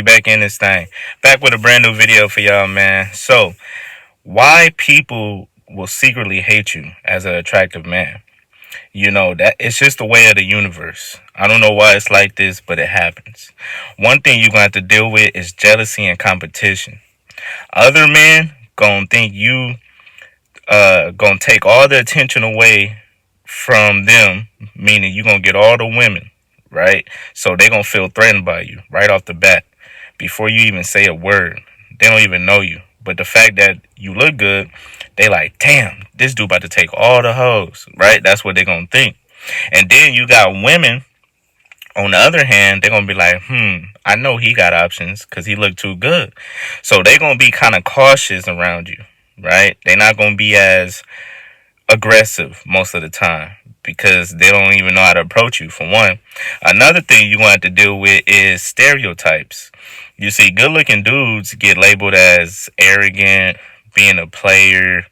We back in this thing. Back with a brand new video for y'all, man. So, why people will secretly hate you as an attractive man? That it's just the way of the universe. I don't know why it's like this, but it happens. One thing you're gonna have to deal with is jealousy and competition. Other men gonna think you gonna take all the attention away from them, meaning you gonna get all the women, right? So they gonna feel threatened by you right off the bat before you even say a word. They don't even know you. But the fact that you look good, they like, damn, this dude about to take all the hoes, right? That's what they gonna think. And then you got women, on the other hand, they're gonna be like, I know he got options because he looked too good. So they gonna be kind of cautious around you, right? They're not gonna be as aggressive most of the time because they don't even know how to approach you, for one. Another thing you're going to have to deal with is stereotypes. You see, good looking dudes get labeled as arrogant, being a player,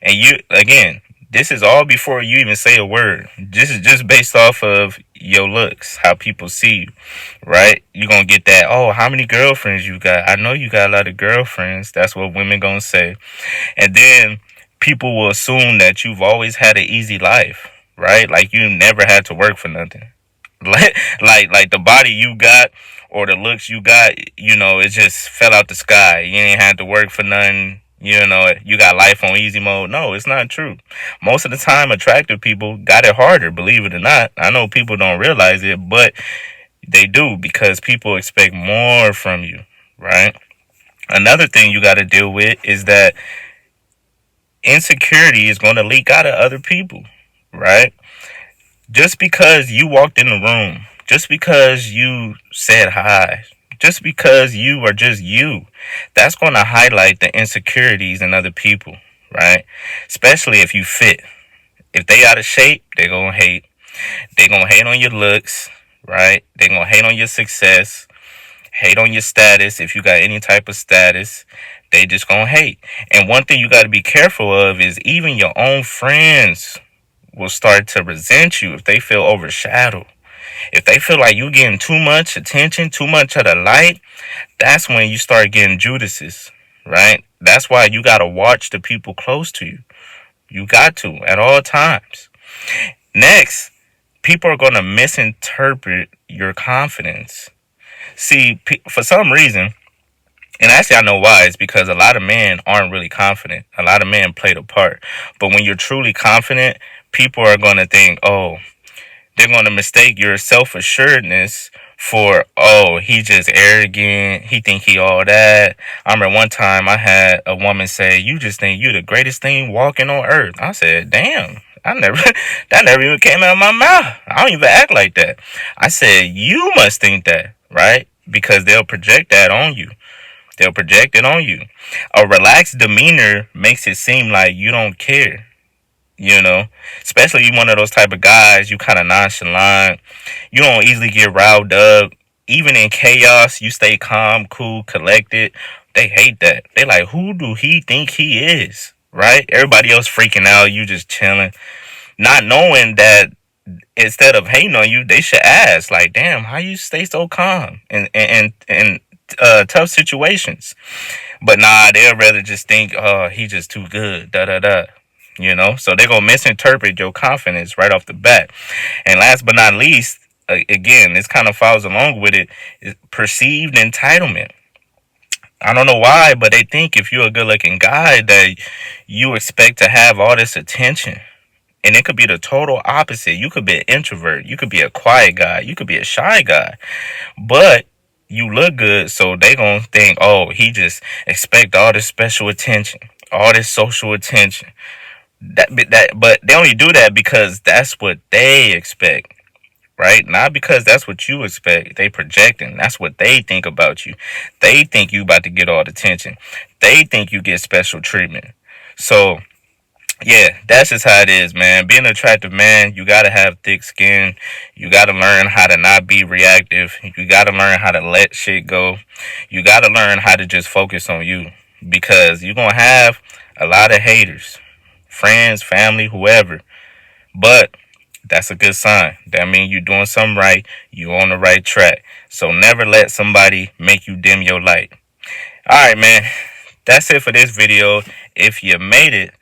and again, this is all before you even say a word. This is just based off of your looks, how people see you, right? You're going to get that, oh, how many girlfriends you got? I know you got a lot of girlfriends. That's what women going to say. And then people will assume that you've always had an easy life, right? Like you never had to work for nothing. Like the body you got or the looks you got, it just fell out the sky. You ain't had to work for nothing. You got life on easy mode. No, it's not true. Most of the time, attractive people got it harder, believe it or not. I know people don't realize it, but they do because people expect more from you, right? Another thing you got to deal with is that insecurity is going to leak out of other people, right? Just because you walked in the room, just because you said hi, just because you are just you, that's going to highlight the insecurities in other people, right? Especially if you fit. If they out of shape, they're going to hate. They're going to hate on your looks, right? They're going to hate on your success, hate on your status. If you got any type of status, they just gonna hate. And one thing you got to be careful of is even your own friends will start to resent you if they feel overshadowed. If they feel like you getting too much attention, too much of the light, that's when you start getting Judases, right? That's why you got to watch the people close to you. You got to at all times. Next, people are going to misinterpret your confidence. See, for some reason, and actually I know why, it's because a lot of men aren't really confident. A lot of men play the part. But when you're truly confident, people are going to think, oh, they're going to mistake your self-assuredness for, oh, he just arrogant. He think he all that. I remember one time I had a woman say, you just think you the greatest thing walking on earth. I said, damn. That never even came out of my mouth. I don't even act like that. I said, you must think that, right? Because they'll project that on you. They'll project it on you. A relaxed demeanor makes it seem like you don't care, especially you one of those type of guys, you kind of nonchalant. You don't easily get riled up. Even in chaos, you stay calm, cool, collected. They hate that. They like, who do he think he is? Right? Everybody else freaking out. You just chilling, not knowing that instead of hating on you, they should ask, like, damn, how you stay so calm and tough situations. But nah, they'll rather just think, oh, he just too good, da da da. So they're gonna misinterpret your confidence right off the bat. And last but not least, again, this kind of follows along with it, is perceived entitlement. I don't know why, but they think if you're a good looking guy that you expect to have all this attention. And it could be the total opposite. You could be an introvert. You could be a quiet guy. You could be a shy guy. But you look good, so they gonna think, oh, he just expect all this special attention, all this social attention. But they only do that because that's what they expect, right? Not because that's what you expect. They projecting. That's what they think about you. They think you about to get all the attention. They think you get special treatment. So yeah, that's just how it is, man. Being an attractive man, you gotta have thick skin. You gotta learn how to not be reactive. You gotta learn how to let shit go. You gotta learn how to just focus on you. Because you're gonna have a lot of haters. Friends, family, whoever. But That's a good sign. That means you're doing something right. You're on the right track. So never let somebody make you dim your light. Alright, man. That's it for this video. If you made it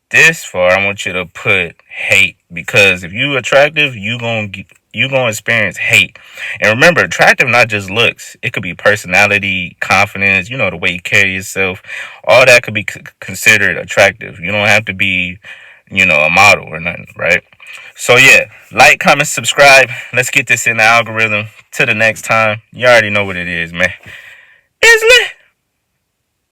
this far, I want you to put hate, because if you attractive, you gonna experience hate. And remember, attractive not just looks. It could be personality, confidence, the way you carry yourself. All that could be considered attractive. You don't have to be, a model or nothing, right? So yeah, like, comment, subscribe. Let's get this in the algorithm. Till the next time, you already know what it is, man. It's lit.